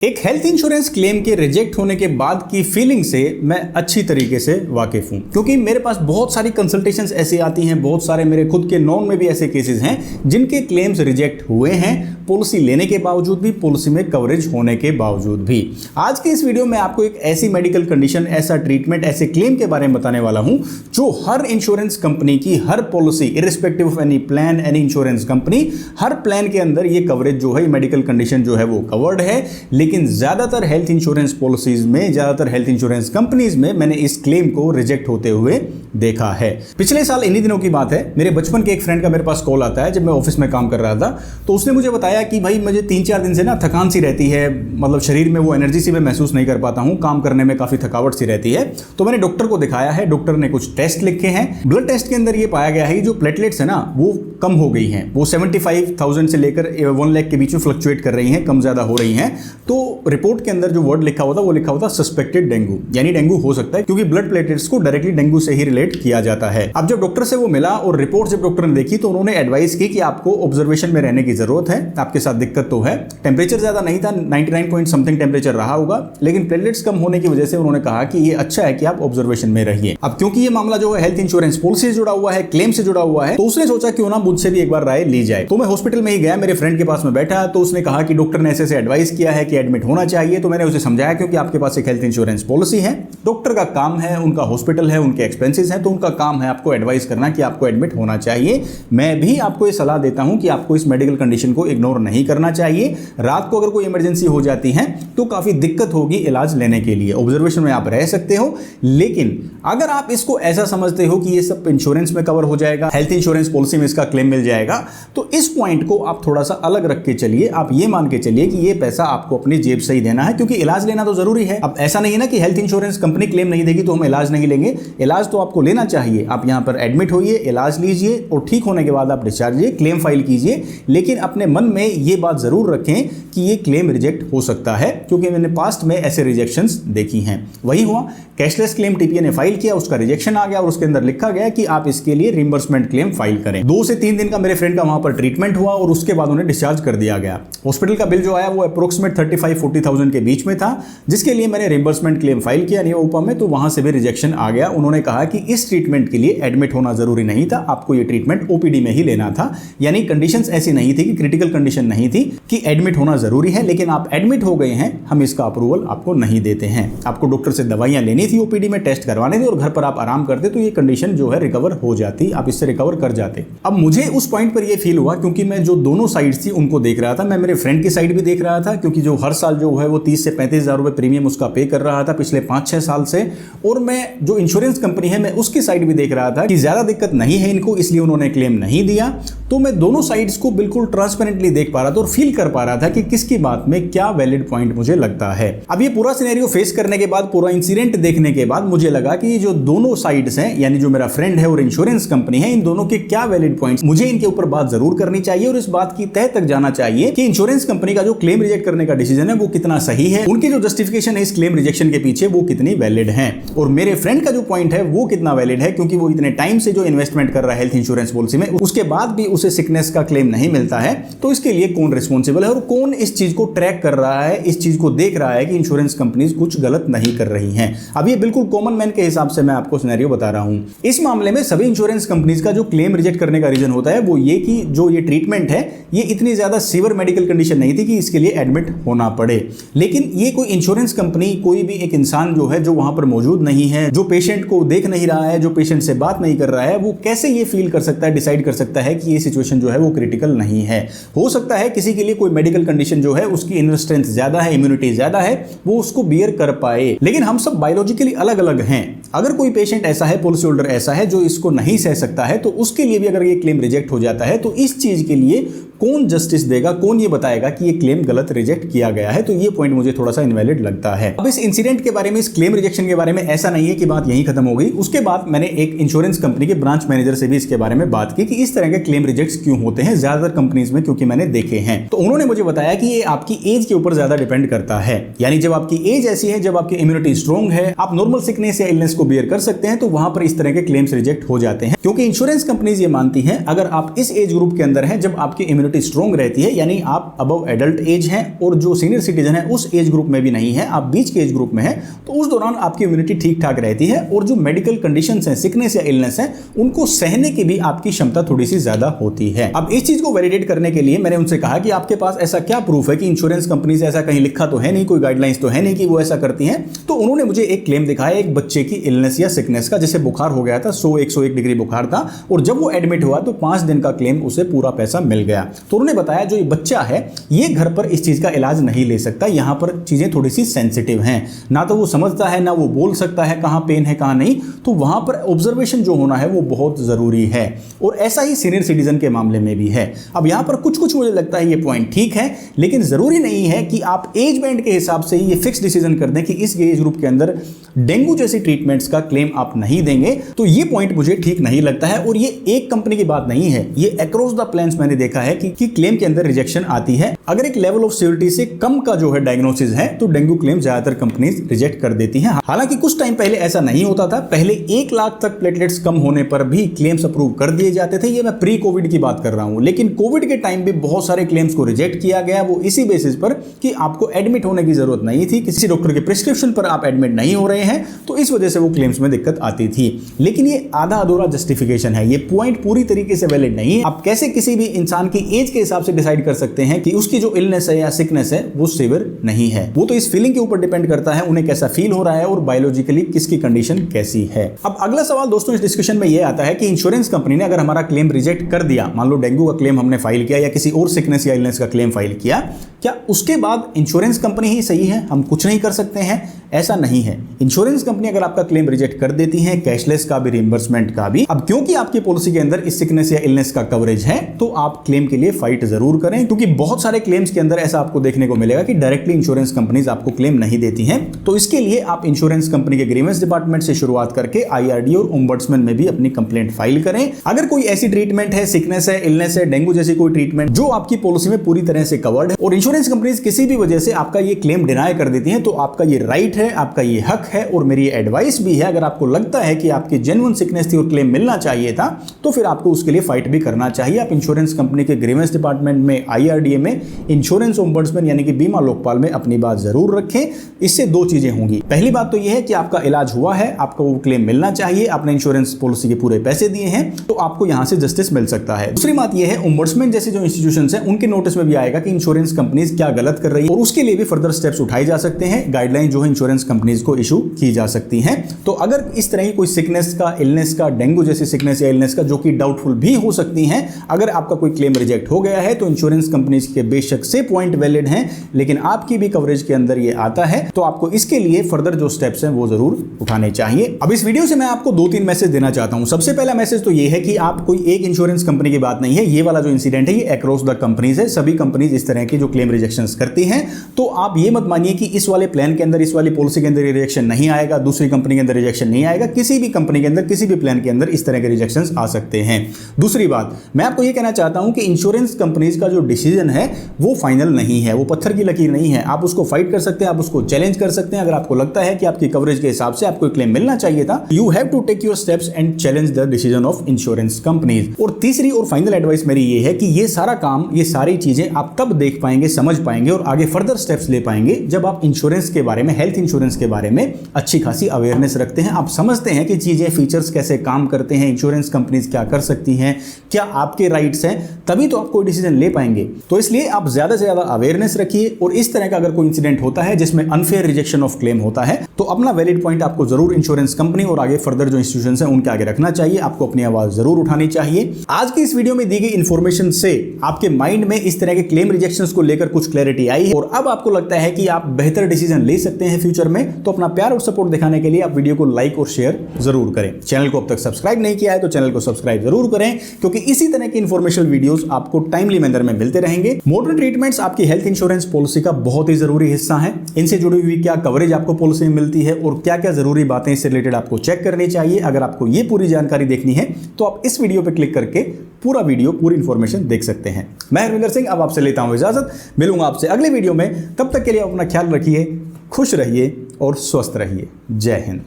एक health insurance claim के reject होने के बाद की फीलिंग से मैं अच्छी तरीके से वाकिफ हूं, क्योंकि मेरे पास बहुत सारी कंसल्टेशंस ऐसी आती हैं, बहुत सारे मेरे खुद के नॉन में भी ऐसे केसेस हैं जिनके क्लेम्स रिजेक्ट हुए हैं, पॉलिसी लेने के बावजूद भी, पॉलिसी में कवरेज होने के बावजूद भी। आज के इस वीडियो में आपको एक ऐसी मेडिकल कंडीशन, ऐसा ट्रीटमेंट, ऐसे क्लेम के बारे में बताने वाला हूं जो हर इंश्योरेंस कंपनी की हर policy, irrespective of any plan, any insurance company, हर प्लान के अंदर ये कवरेज जो है, मेडिकल कंडीशन जो है वो कवर्ड है। लेकिन ज्यादातर हेल्थ इंश्योरेंस पॉलिसीज में, ज्यादातर हेल्थ इंश्योरेंस कंपनीज में मैंने इस क्लेम को रिजेक्ट होते हुए देखा है। पिछले साल इन्हीं दिनों की बात है, मेरे बचपन के एक फ्रेंड का मेरे पास कॉल आता है जब मैं ऑफिस में काम कर रहा था। तो उसने मुझे बताया कि भाई मुझे 3-4 दिन से ना थकान सी रहती है, मतलब शरीर में वो एनर्जी सी मैं महसूस नहीं कर पाता हूँ, काम करने में काफी थकावट सी रहती है। तो मैंने डॉक्टर को दिखाया है, डॉक्टर ने कुछ टेस्ट लिखे हैं। ब्लड टेस्ट के अंदर ये पाया गया है कि जो प्लेटलेट्स है ना वो कम हो गई हैं, वो 75,000 से लेकर 1 लाख के बीच में फ्लक्चुएट कर रही हैं, कम ज्यादा हो रही हैं। तो रिपोर्ट के अंदर जो वर्ड लिखा होता वो लिखा होता सस्पेक्टेड डेंगू, यानी डेंगू हो सकता है, क्योंकि ब्लड प्लेटलेट्स को डायरेक्टली डेंगू से ही रिलेट किया जाता है। अब जब डॉक्टर से वो मिला और रिपोर्ट जब डॉक्टर ने देखी तो उन्होंने एडवाइस की कि आपको ऑब्जर्वेशन में रहने की जरूरत है, आपके साथ दिक्कत तो है। टेम्परेचर ज्यादा नहीं था, 99 पॉइंट समथिंग टेम्परेचर रहा होगा, लेकिन प्लेटलेट्स कम होने की वजह से उन्होंने कहा कि ये अच्छा है कि आप ऑब्जर्वेशन में रहिए। अब क्योंकि ये मामला जो है हेल्थ इंश्योरेंस पॉलिसी से जुड़ा हुआ है, क्लेम से जुड़ा हुआ है, तो उसने सोचा क्यों ना मुझसे भी एक बार राय ली जाए। तो मैं हॉस्पिटल में ही गया, मेरे फ्रेंड के पास में बैठा, तो उसने कहा कि डॉक्टर ने ऐसे एडवाइस किया है कि एडमिट होना चाहिए। तो मैंने उसे समझाया क्योंकि आपके पास एक हेल्थ इंश्योरेंस पॉलिसी है, डॉक्टर का काम है, उनका हॉस्पिटल है, उनके एक्सपेंसेस हैं, तो उनका काम है आपको एडवाइस करना कि आपको एडमिट होना चाहिए। मैं भी आपको ये सलाह देता हूं कि आपको इस मेडिकल कंडीशन को इग्नोर नहीं करना चाहिए। रात को अगर कोई इमरजेंसी हो जाती है तो काफी दिक्कत होगी इलाज लेने के लिए। ऑब्जर्वेशन में आप रह सकते हो, लेकिन अगर आप इसको ऐसा समझते हो कि ये सब इंश्योरेंस में कवर हो जाएगा, हेल्थ इंश्योरेंस पॉलिसी में इसका क्लेम मिल जाएगा, तो इस पॉइंट को आप थोड़ा सा अलग रख के चलिए। आप ये मान के चलिए कि ये पैसा आपको अपनी जेब से ही देना है, क्योंकि इलाज लेना तो जरूरी है। अब ऐसा नहीं है ना कि हेल्थ इंश्योरेंस कंपनी क्लेम नहीं देगी तो हम इलाज नहीं लेंगे, इलाज तो आपको लेना चाहिए। आप यहां पर एडमिट होइए, इलाज लीजिए और ठीक होने के बाद आप डिस्चार्ज लीजिए, क्लेम फाइल कीजिए। लेकिन अपने मन में ये बात जरूर रखें कि ये क्लेम रिजेक्ट हो सकता है, क्योंकि मैंने पास्ट में ऐसे रिजेक्शंस देखी हैं। वही हुआ, कैशलेस क्लेम टीपीए ने फाइल किया, उसका रिजेक्शन आ गया और उसके अंदर लिखा गया कि आप इसके लिए रिइंबर्समेंट क्लेम फाइल करें। 2 से 3 दिन का मेरे फ्रेंड का वहां पर ट्रीटमेंट हुआ और उसके बाद उन्हें डिस्चार्ज कर दिया गया। हॉस्पिटल का बिल जो आया वो अप्रोक्सीमेट 35-40,000 के बीच में था, जिसके लिए मैंने रिइंबर्समेंट क्लेम फाइल किया नियोपा में, तो वहां से भी रिजेक्शन आ गया। उन्होंने कहा कि इस ट्रीटमेंट के लिए एडमिट होना जरूरी नहीं था, आपको ये ट्रीटमेंट ओपीडी में ही लेना था। यानी कंडीशंस ऐसी नहीं थी कि क्रिटिकल कंडीशन नहीं थी कि एडमिट होना जरूरी है, लेकिन आप एडमिट हो गए हैं, हम इसका अप्रूवल आपको नहीं देते हैं। आपको डॉक्टर से दवाइयां लेनी थी, ओपीडी में टेस्ट करवाने थे और घर पर आप आराम करते तो ये कंडीशन जो है रिकवर हो जाती, आप इससे रिकवर कर जाते। अब मुझे उस पॉइंट पर ये फील हुआ, क्योंकि मैं जो दोनों साइड्स थी उनको देख रहा था। मैं मेरे फ्रेंड की साइड भी देख रहा था, क्योंकि जो हर साल जो है वो 30 से 35,000 रुपए प्रीमियम उसका पे कर रहा था पिछले 5-6 साल से, और मैं जो इंश्योरेंस कंपनी है मैं उसकी साइड भी देख रहा था कि ज्यादा दिक्कत नहीं है इनको, इसलिए उन्होंने क्लेम नहीं दिया। तो मैं दोनों साइड्स को बिल्कुल ट्रांसपेरेंटली देख पा रहा था और फील कर पा रहा था कि किसकी बात में क्या वैलिड पॉइंट मुझे लगता है। अब ये पूरा सिनेरियो फेस करने के बाद, पूरा इंसिडेंट देखने के बाद मुझे लगा कि जो दोनों साइड्स हैं, यानी जो मेरा फ्रेंड है और इंश्योरेंस कंपनी है, इन दोनों के क्या वैलिड पॉइंट्स, मुझे इनके ऊपर बात जरूर करनी चाहिए और इस बात की तह तक जाना चाहिए कि इंश्योरेंस कंपनी का जो क्लेम रिजेक्ट करने का डिसीजन है वो कितना सही है, उनकी जो जस्टिफिकेशन है इस क्लेम रिजेक्शन के पीछे वो कितनी वैलिड है, और मेरे फ्रेंड का जो पॉइंट है वो कितना वैलिड है, क्योंकि वो इतने टाइम से जो इन्वेस्टमेंट कर रहा है हेल्थ इंश्योरेंस पॉलिसी में, उसके बाद भी उसे सिकनेस का क्लेम नहीं मिलता है। तो इसके लिए कौन रिस्पॉन्सिबल है और कौन इस चीज को ट्रैक कर रहा है, इस चीज को देख रहा है कि इंश्योरेंस कंपनीज कुछ गलत नहीं कर रही हैं। अब ये बिल्कुल कॉमन मैन के हिसाब से मैं आपको सिनेरियो बता रहा हूं। इस मामले में सभी इंश्योरेंस कंपनीज का जो क्लेम रिजेक्ट करने का रीजन होता है वो ये कि जो ये ट्रीटमेंट है ये इतनी ज्यादा सीवियर मेडिकल कंडीशन नहीं थी कि इसके लिए एडमिट होना पड़े। लेकिन ये कोई इंश्योरेंस कंपनी, कोई भी एक इंसान जो है जो वहां पर मौजूद नहीं है, जो पेशेंट को देख नहीं रहा है, जो पेशेंट से बात नहीं कर रहा है, वो कैसे ये फील कर सकता है, डिसाइड कर सकता है कि ये सिचुएशन जो है वो क्रिटिकल नहीं है। हो सकता है किसी के लिए कोई मेडिकल कंडीशन जो है उसकी इनर स्ट्रेंथ ज्यादा है, इम्यूनिटी ज्यादा है, वो उसको बियर कर पाए, लेकिन हम सब बायोलॉजिकली अलग अलग हैं। अगर कोई पेशेंट ऐसा है, पॉलिसी होल्डर ऐसा है जो इसको नहीं सह सकता है, तो उसके लिए भी अगर ये क्लेम रिजेक्ट हो जाता है तो इस चीज के लिए कौन जस्टिस देगा, कौन ये बताएगा कि ये क्लेम गलत रिजेक्ट किया गया है। तो ये पॉइंट मुझे थोड़ा सा इनवैलिड लगता है। अब इस इंसिडेंट के बारे में, इस क्लेम रिजेक्शन के बारे में ऐसा नहीं है कि बात यहीं खत्म हो गई। उसके बाद मैंने एक इंश्योरेंस कंपनी के ब्रांच मैनेजर से भी इसके बारे में बात की कि इस तरह के क्लेम रिजेक्ट्स क्यों होते हैं ज्यादातर कंपनीज में, क्योंकि मैंने देखे हैं। तो उन्होंने मुझे बताया कि ये आपकी एज के ऊपर ज्यादा डिपेंड करता है, यानी जब आपकी एज ऐसी है, जब आपकी इम्यूनिटी स्ट्रॉन्ग है, आप नॉर्मल सिकनेस या इलनेस को बियर कर सकते हैं, तो वहां पर इस तरह के क्लेम्स रिजेक्ट हो जाते हैं, क्योंकि इंश्योरेंस कंपनीज ये मानती हैं अगर आप इस एज ग्रुप के अंदर हैं जब आपकी इम्यूनिटी स्ट्रॉन्ग रहती है, यानी आप अबव एडल्ट एज हैं और जो सीनियर सिटीजन है उस एज ग्रुप में भी नहीं है, आप बीच के एज ग्रुप में हैं, तो उस दौरान आपकी इम्यूनिटी ठीक ठाक रहती है और जो मेडिकल कंडीशंस हैं, सिकनेस या इलनेस है, उनको सहने की भी आपकी क्षमता थोड़ी सी ज्यादा होती है। अब इस चीज को वैलिडेट करने के लिए मैंने उनसे कहा कि आपके पास ऐसा क्या प्रूफ है कि इंश्योरेंस कंपनी से ऐसा कहीं लिखा तो है नहीं, कोई गाइडलाइंस तो है नहीं कि वो ऐसा करती हैं। तो उन्होंने मुझे एक क्लेम दिखाया एक बच्चे की इलनेस या सिकनेस का, जैसे बुखार हो गया था, 101 डिग्री बुखार था और जब वो एडमिट हुआ तो 5 दिन का क्लेम, उसे पूरा पैसा मिल गया। तो उन्होंने बताया जो ये बच्चा है ये घर पर इस चीज का इलाज नहीं ले सकता, यहां पर चीजें थोड़ी सी सेंसिटिव हैं, ना तो वो समझता है ना वो बोल सकता है कहां पेन है कहां नहीं, तो वहां पर ऑब्जर्वेशन जो होना है वो बहुत जरूरी है। और ऐसा ही सीनियर सिटीजन के मामले में भी है। अब यहां पर कुछ मुझे लगता है ये पॉइंट ठीक है, लेकिन जरूरी नहीं है कि आप एज बैंड के हिसाब से ये फिक्स डिसीजन कर दें कि इस एज ग्रुप के अंदर डेंगू जैसी ट्रीटमेंट्स का क्लेम आप नहीं देंगे। तो ये पॉइंट मुझे ठीक नहीं लगता है और ये एक कंपनी की बात नहीं है, ये अक्रॉस द प्लेन्स मैंने देखा है कि क्लेम के अंदर रिजेक्शन आती है। अगर एक लेवल ऑफ सिवियरिटी से कम का जो है डायग्नोसिस है तो डेंगू क्लेम ज्यादातर कंपनीज रिजेक्ट कर देती हैं। हालांकि कुछ टाइम पहले ऐसा नहीं होता था, पहले 1 लाख तक प्लेटलेट्स कम होने पर भी क्लेम्स अप्रूव कर दिए जाते थे। ये मैं प्री कोविड की बात कर रहा हूं, लेकिन कोविड के टाइम भी बहुत सारे क्लेम्स को रिजेक्ट किया गया, वो इसी बेसिस पर कि आपको एडमिट होने की जरूरत नहीं थी, किसी डॉक्टर के प्रिस्क्रिप्शन पर आप एडमिट नहीं हो रहे हैं, तो इस वजह से वो क्लेम्स में दिक्कत आती थी। लेकिन ये आधा अधूरा जस्टिफिकेशन है, ये पॉइंट पूरी तरीके से वैलिड नहीं है। आप कैसे किसी भी इंसान की एज के हिसाब से डिसाइड कर सकते हैं कि उसकी जो इलनेस है या सिकनेस है वो सीवियर नहीं है? वो तो इस फीलिंग के ऊपर डिपेंड करता है, उन्हें कैसा फील हो रहा है और बायोलॉजिकली किसकी कंडीशन कैसी है। अब अगला सवाल दोस्तों इस डिस्कशन में ये आता है कि इंश्योरेंस कंपनी ने अगर हमारा क्लेम रिजेक्ट कर दिया, मान लो डेंगू का क्लेम हमने फाइल किया या किसी और सिकनेस या इलनेस का क्लेम फाइल किया, क्या उसके बाद इंश्योरेंस कंपनी ही सही है, हम कुछ नहीं कर सकते हैं? ऐसा नहीं है। इंश्योरेंस कंपनी अगर आपका क्लेम रिजेक्ट कर देती है, कैशलेस का भी, रिइंबर्समेंट का भी, अब क्योंकि आपकी पॉलिसी के अंदर इस सिकनेस या इलनेस का कवरेज है तो आप क्लेम के लिए फाइट जरूर करें, क्योंकि बहुत सारे क्लेम्स के अंदर ऐसा आपको देखने को मिलेगा कि डायरेक्टली इंश्योरेंस कंपनीज आपको क्लेम नहीं देती हैं। तो इसके लिए आप इंश्योरेंस कंपनी के ग्रीवेंस डिपार्टमेंट से शुरुआत करके IRD और ओम्बड्समैन में भी अपनी कंप्लेंट फाइल करें। अगर कोई ऐसी ट्रीटमेंट है, सिकनेस है, इलनेस है, डेंगू जैसी कोई ट्रीटमेंट जो आपकी पॉलिसी में पूरी तरह से कवर्ड है और इंश्योरेंस कंपनीज किसी भी वजह से आपका ये क्लेम डिनाई कर देती हैं, तो आपका ये राइट है, आपका ये हक है और मेरी एडवाइस भी है, अगर आपको लगता है कि आपकी जेन्युइन सिकनेस थी और क्लेम मिलना चाहिए था तो फिर आपको उसके लिए फाइट भी करना चाहिए। आप इंश्योरेंस कंपनी के ग्रीवेंस डिपार्टमेंट में, IRDA में, इंश्योरेंस ओम्बड्समैन यानी कि बीमा लोकपाल में अपनी बात जरूर रखें। इससे 2 चीजें होंगी। पहली बात तो यह है कि आपका इलाज हुआ है, आपको वो क्लेम मिलना चाहिए, आपने इंश्योरेंस पॉलिसी के पूरे पैसे दिए हैं, तो आपको यहां से जस्टिस मिल सकता है। दूसरी बात यह है, ओम्बड्समैन जैसे जो इंस्टीट्यूशंस हैं उनके नोटिस में भी आएगा कि इंश्योरेंस कंपनीज क्या गलत कर रही है और उसके लिए भी फर्दर स्टेप्स उठाए जा सकते हैं। गाइडलाइन जो है इंश्योरेंस कंपनीज को इशू की जा सकती हैं। तो अगर इस तरह की कोई सिकनेस का, इलनेस का, डेंगू जैसी सिकनेस या इलनेस का जो कि डाउटफुल भी हो सकती हैं, अगर आपका कोई क्लेम रिजेक्ट हो गया है तो इंश्योरेंस कंपनीज के बेशक से पॉइंट वैलिड हैं, लेकिन आपकी भी कवरेज के अंदर ये आता है, तो आपको इसके लिए फर्दर जो स्टेप्स हैं वो जरूर उठाने चाहिए। अब इस वीडियो से मैं आपको 2-3 मैसेज देना चाहता हूं। सबसे पहला मैसेज तो ये है कि आप कोई एक इंश्योरेंस कंपनी की बात नहीं है, ये वाला जो इंसिडेंट है ये अक्रॉस द कंपनीज है, सभी कंपनीज इस तरह की जो क्लेम रिजेक्शंस करती हैं। तो आप ये मत मानिए कि इस वाले प्लान के अंदर, इस वाली पॉलिसी के अंदर रिजेक्शन नहीं आएगा, दूसरी कंपनी के अंदर रिजेक्शन नहीं आएगा। किसी भी कंपनी के अंदर, किसी भी प्लान के अंदर इस तरह के रिजेक्शंस आ सकते हैं। दूसरी बात मैं आपको ये कहना चाहता हूं कि इंश्योरेंस कंपनीज का जो डिसीजन है वो फाइनल नहीं है, वो पत्थर की लकीर नहीं है। आप उसको फाइट कर सकते हैं, आप उसको चैलेंज कर सकते हैं। अगर आपको लगता है कि आपकी कवरेज के हिसाब से आपको क्लेम मिलना चाहिए था, you have to take your steps and challenge the decision of insurance companies. और तीसरी और फाइनल एडवाइस मेरी ये है कि ये सारा काम, ये सारी चीजें आप तब देख पाएंगे, समझ पाएंगे और आगे फर्दर स्टेप्स ले पाएंगे जब आप इंश्योरेंस के बारे में, हेल्थ इंश्योरेंस के बारे में अच्छी खासी अवेयरनेस रखते हैं। आप समझते हैं कि चीजें, फीचर्स कैसे काम करते हैं, इंश्योरेंस कंपनीज क्या कर सकती हैं, क्या आपके राइट्स हैं, तभी तो आप कोई डिसीजन ले पाएंगे। तो इसलिए आप ज्यादा से ज्यादा अवेयरनेस रखिए और इस तरह का अगर कोई इंसिडेंट होता है जिसमें अनफेयर रिजेक्शन ऑफ क्लेम होता है तो अपना वैलिड पॉइंट आपको जरूर इंश्योरेंस कंपनी और आगे फर्दर जो इंस्टीट्यूशंस हैं उनके आगे रखना चाहिए। आपको अपनी आवाज जरूर उठानी चाहिए। आज की इस वीडियो में दी गई इंफॉर्मेशन से आपके माइंड में इस तरह के क्लेम रिजेक्शंस को लेकर कुछ क्लैरिटी आई है और अब आपको लगता है कि आप बेहतर डिसीजन ले सकते हैं फ्यूचर में। तो अपना प्यार और सपोर्ट दिखाने के लिए आप वीडियो को लाइक और शेयर जरूर करें। चैनल को अब तक सब्सक्राइब नहीं किया है तो चैनल को सब्सक्राइब जरूर करें, क्योंकि इसी तरह की इंफॉर्मेशनल वीडियोस आपको टाइमली मैनर में मिलते रहेंगे। मॉडर्न ट्रीटमेंट्स आपकी हेल्थ इंश्योरेंस पॉलिसी का बहुत ही जरूरी हिस्सा है। इनसे जुड़ी हुई क्या कवरेज आपको पॉलिसी में मिलती है और क्या क्या जरूरी बातें इससे रिलेटेड आपको चेक करनी चाहिए। अगर आपको ये पूरी जानकारी देखनी है तो आप इस वीडियो पर क्लिक करके पूरा वीडियो, पूरी इंफॉर्मेशन देख सकते हैं। मैं हरविंदर सिंह अब आपसे लेता हूं इजाजत। मिलूंगा आपसे अगले वीडियो में। तब तक के लिए अपना ख्याल रखिए, खुश रहिए और स्वस्थ रहिए। जय हिंद।